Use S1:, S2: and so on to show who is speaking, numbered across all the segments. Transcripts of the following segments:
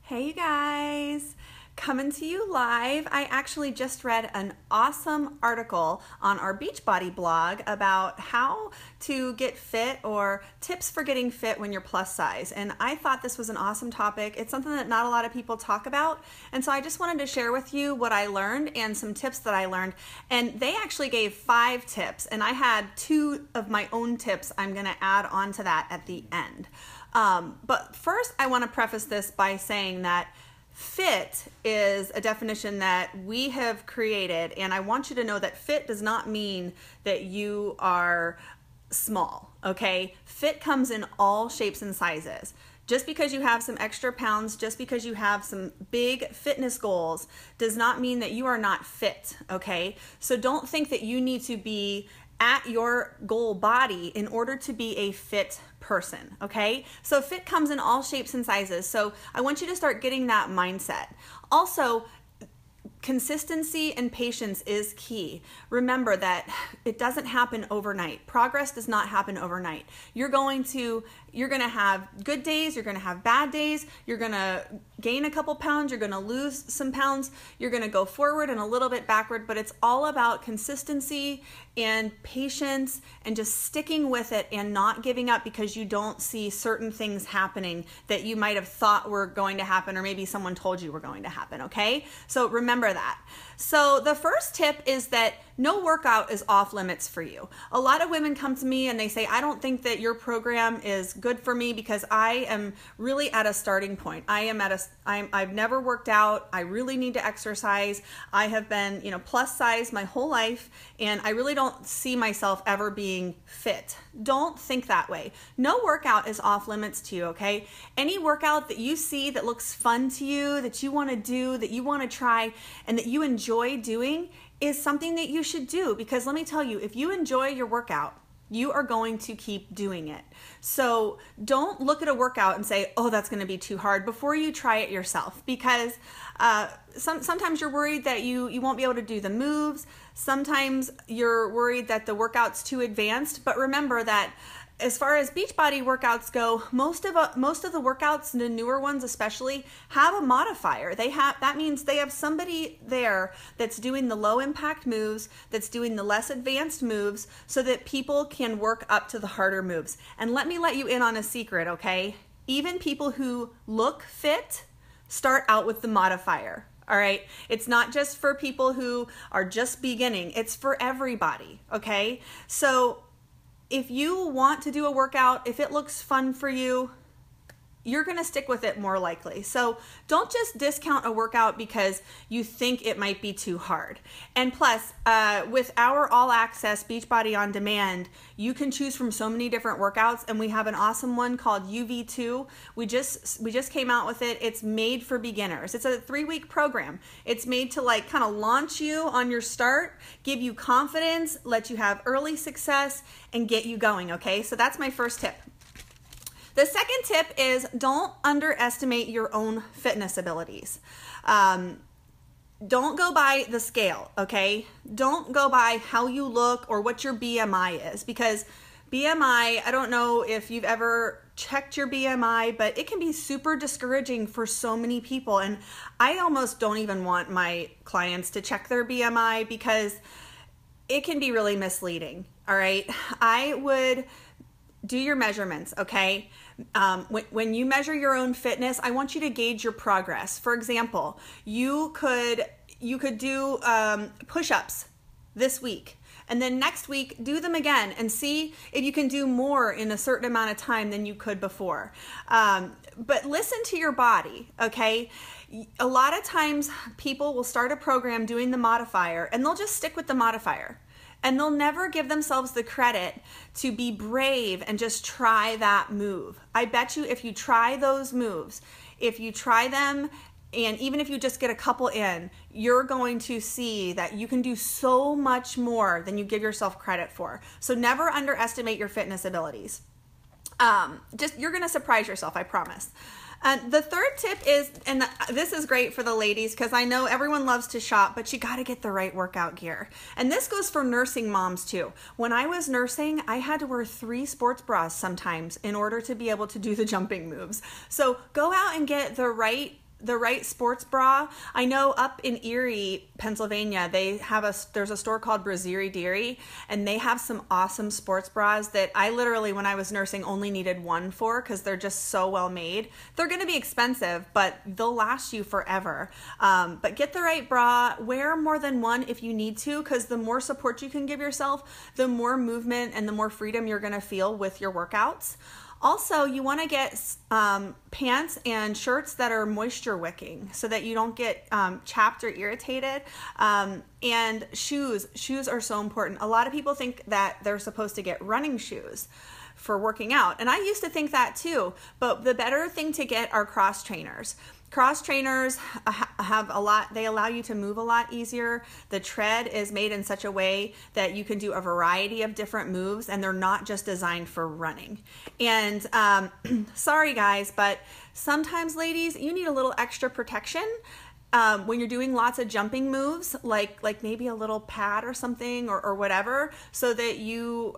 S1: Hey you guys, coming to you live. I actually just read an awesome article on our Beachbody blog about how to get fit or tips for getting fit when you're plus size. And I thought this was an awesome topic. It's something that not a lot of people talk about. And so I just wanted to share with you what I learned and some tips that I learned. And they actually gave 5 tips, and I had 2 of my own tips I'm going to add on to that at the end. But first, I want to preface this by saying that fit is a definition that we have created, and I want you to know that fit does not mean that you are small, okay? Fit comes in all shapes and sizes. Just because you have some extra pounds, just because you have some big fitness goals, does not mean that you are not fit, okay? So don't think that you need to be at your goal body in order to be a fit person, okay? So fit comes in all shapes and sizes. So I want you to start getting that mindset. Also, consistency and patience is key. Remember that it doesn't happen overnight. Progress does not happen overnight. You're going to have good days, you're going to have bad days, you're going to gain a couple pounds, you're going to lose some pounds, you're going to go forward and a little bit backward, but it's all about consistency and patience and just sticking with it and not giving up because you don't see certain things happening that you might have thought were going to happen, or maybe someone told you were going to happen, okay? So remember that. So the first tip is that no workout is off limits for you. A lot of women come to me and they say, I don't think that your program is good for me because I am really at a starting point. I've never worked out. I really need to exercise. I have been, plus size my whole life, and I really don't see myself ever being fit. Don't think that way. No workout is off limits to you, okay? Any workout that you see that looks fun to you, that you want to do, that you want to try, and that you enjoy doing is something that you should do, because let me tell you, if you enjoy your workout, you are going to keep doing it. So don't look at a workout and say, oh, that's going to be too hard, before you try it yourself, because sometimes you're worried that you won't be able to do the moves. Sometimes you're worried that the workout's too advanced, but remember that as far as Beachbody workouts go, most of the workouts, the newer ones especially, have a modifier. That means they have somebody there that's doing the low impact moves, that's doing the less advanced moves, so that people can work up to the harder moves. And let me let you in on a secret, okay? Even people who look fit start out with the modifier. All right. It's not just for people who are just beginning. It's for everybody. Okay. So if you want to do a workout, if it looks fun for you, you're going to stick with it more likely. So don't just discount a workout because you think it might be too hard. And plus, with our all access Beachbody on Demand, you can choose from so many different workouts, and we have an awesome one called UV2. We just came out with it. It's made for beginners. It's a 3-week program. It's made to kind of launch you on your start, give you confidence, let you have early success, and get you going, okay? So that's my first tip. The second tip is don't underestimate your own fitness abilities. Don't go by the scale, okay? Don't go by how you look or what your BMI is, because BMI, I don't know if you've ever checked your BMI, but it can be super discouraging for so many people. And I almost don't even want my clients to check their BMI because it can be really misleading, all right? I would do your measurements, okay? When you measure your own fitness, I want you to gauge your progress. For example, you could do push-ups this week, and then next week do them again and see if you can do more in a certain amount of time than you could before. But listen to your body, okay? A lot of times people will start a program doing the modifier, and they'll just stick with the modifier. And they'll never give themselves the credit to be brave and just try that move. I bet you if you try those moves, if you try them, and even if you just get a couple in, you're going to see that you can do so much more than you give yourself credit for. So never underestimate your fitness abilities. You're going to surprise yourself, I promise. The third tip is, and this is great for the ladies because I know everyone loves to shop, but you got to get the right workout gear. And this goes for nursing moms too. When I was nursing, I had to wear 3 sports bras sometimes in order to be able to do the jumping moves. So go out and get the right the right sports bra. I know up in Erie, Pennsylvania, there's a store called Brazieri Deary, and they have some awesome sports bras that I literally, when I was nursing, only needed one for because they're just so well made. They're going to be expensive, but they'll last you forever. But get the right bra. Wear more than one if you need to, because the more support you can give yourself, the more movement and the more freedom you're going to feel with your workouts. Also, you want to get pants and shirts that are moisture wicking so that you don't get chapped or irritated. And shoes. Shoes are so important. A lot of people think that they're supposed to get running shoes for working out. And I used to think that too. But the better thing to get are cross trainers. Cross trainers they allow you to move a lot easier. The tread is made in such a way that you can do a variety of different moves, and they're not just designed for running. And sorry guys, but sometimes ladies, you need a little extra protection. When you're doing lots of jumping moves, like maybe a little pad or something or whatever, so that you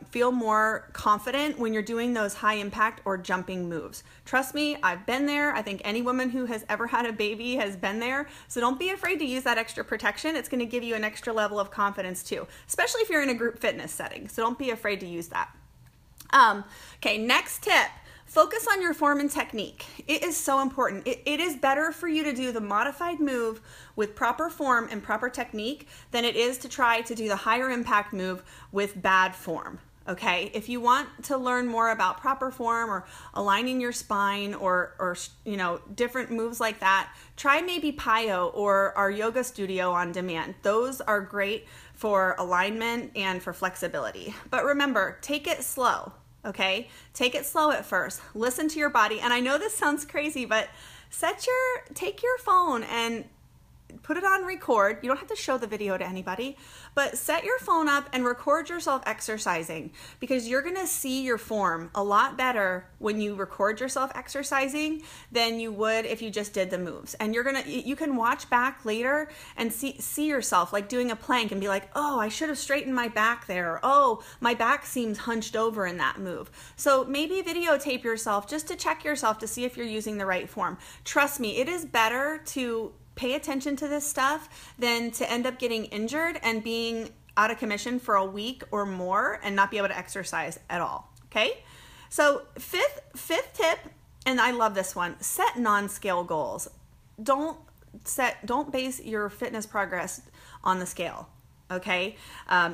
S1: feel more confident when you're doing those high impact or jumping moves. Trust me, I've been there. I think any woman who has ever had a baby has been there. So don't be afraid to use that extra protection. It's going to give you an extra level of confidence too, especially if you're in a group fitness setting. So don't be afraid to use that. Okay, next tip. Focus on your form and technique. It is so important. It is better for you to do the modified move with proper form and proper technique than it is to try to do the higher impact move with bad form. Okay, if you want to learn more about proper form or aligning your spine or different moves like that, try maybe Pio or our yoga studio on demand. Those are great for alignment and for flexibility. But remember, take it slow. Okay, take it slow at first. Listen to your body. And I know this sounds crazy, but take your phone and put it on record. You don't have to show the video to anybody, but set your phone up and record yourself exercising, because you're going to see your form a lot better when you record yourself exercising than you would if you just did the moves. And you can watch back later and see yourself like doing a plank and be like, oh, I should have straightened my back there. Oh, my back seems hunched over in that move. So maybe videotape yourself just to check yourself to see if you're using the right form. Trust me, it is better to pay attention to this stuff than to end up getting injured and being out of commission for a week or more and not be able to exercise at all. Okay? So fifth tip, and I love this one, set non-scale goals. Don't base your fitness progress on the scale. Okay?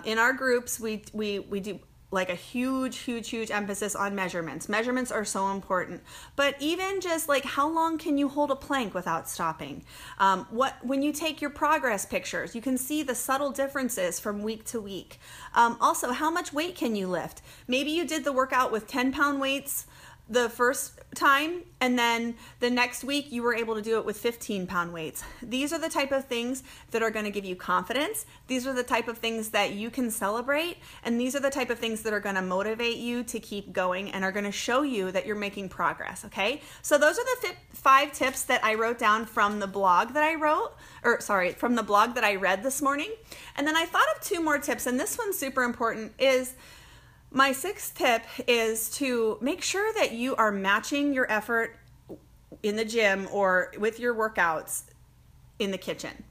S1: In our groups, we do like a huge emphasis on measurements. Measurements are so important. But even just like how long can you hold a plank without stopping? When you take your progress pictures, you can see the subtle differences from week to week. Also, how much weight can you lift? Maybe you did the workout with 10-pound weights the first time, and then the next week you were able to do it with 15-pound weights. These are the type of things that are going to give you confidence. These are the type of things that you can celebrate, and these are the type of things that are going to motivate you to keep going and are going to show you that you're making progress, okay? So those are the 5 tips that I wrote down from the blog that from the blog that I read this morning. And then I thought of 2 more tips, and this one's super important. My 6th tip is to make sure that you are matching your effort in the gym or with your workouts in the kitchen.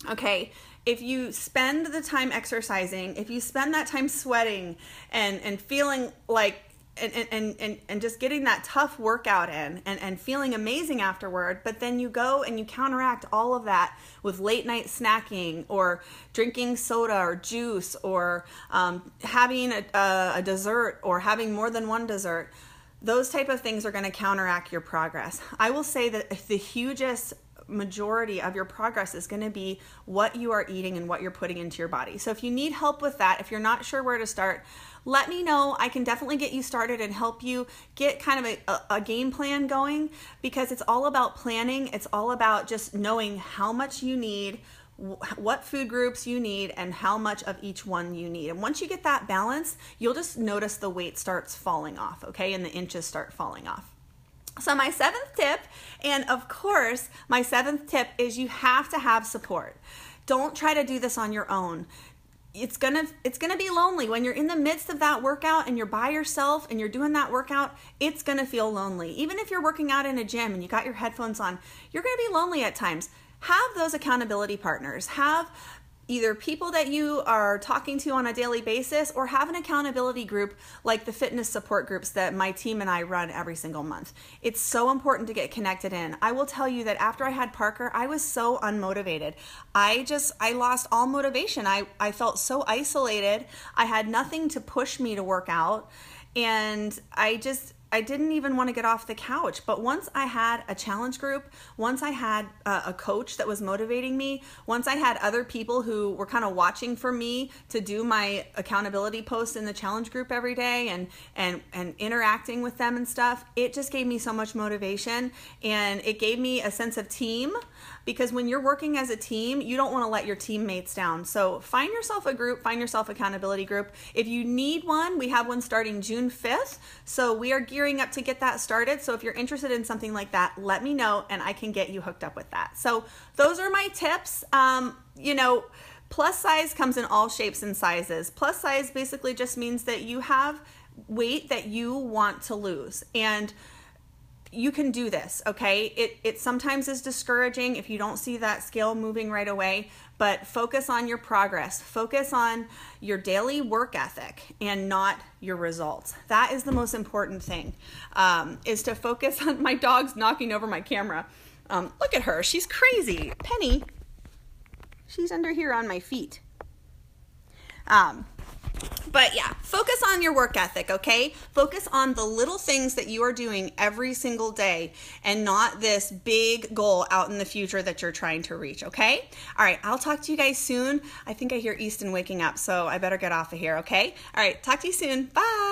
S1: Okay, if you spend the time exercising, if you spend that time sweating and feeling like and just getting that tough workout in and feeling amazing afterward, but then you go and you counteract all of that with late night snacking or drinking soda or juice or having a dessert or having more than one dessert, those type of things are going to counteract your progress. I will say that the hugest majority of your progress is going to be what you are eating and what you're putting into your body. So if you need help with that, if you're not sure where to start, let me know. I can definitely get you started and help you get kind of a game plan going, because it's all about planning. It's all about just knowing how much you need, what food groups you need, and how much of each one you need. And once you get that balance, you'll just notice the weight starts falling off, okay? And the inches start falling off. So my 7th tip, and of course, my 7th tip is you have to have support. Don't try to do this on your own. it's gonna be lonely when you're in the midst of that workout and you're by yourself and you're doing that workout. It's gonna feel lonely. Even if you're working out in a gym and you got your headphones on, you're gonna be lonely at times. Have those accountability partners. Have either people that you are talking to on a daily basis, or have an accountability group like the fitness support groups that my team and I run every single month. It's so important to get connected in. I will tell you that after I had Parker, I was so unmotivated. I lost all motivation. I felt so isolated. I had nothing to push me to work out, and I didn't even want to get off the couch. But once I had a challenge group, once I had a coach that was motivating me, once I had other people who were kind of watching for me to do my accountability posts in the challenge group every day and interacting with them and stuff, it just gave me so much motivation, and it gave me a sense of team, because when you're working as a team, you don't want to let your teammates down. So find yourself a group, find yourself an accountability group. If you need one, we have one starting June 5th. So we are gearing up to get that started. So if you're interested in something like that, let me know and I can get you hooked up with that. So those are my tips. Plus size comes in all shapes and sizes. Plus size basically just means that you have weight that you want to lose, and you can do this, okay? It sometimes is discouraging if you don't see that scale moving right away, but focus on your progress. Focus on your daily work ethic and not your results. That is the most important thing, is to focus on. My dog's knocking over my camera. Look at her, she's crazy. Penny, she's under here on my feet. But yeah, focus on your work ethic, okay? Focus on the little things that you are doing every single day and not this big goal out in the future that you're trying to reach, okay? All right, I'll talk to you guys soon. I think I hear Easton waking up, so I better get off of here, okay? All right, talk to you soon. Bye.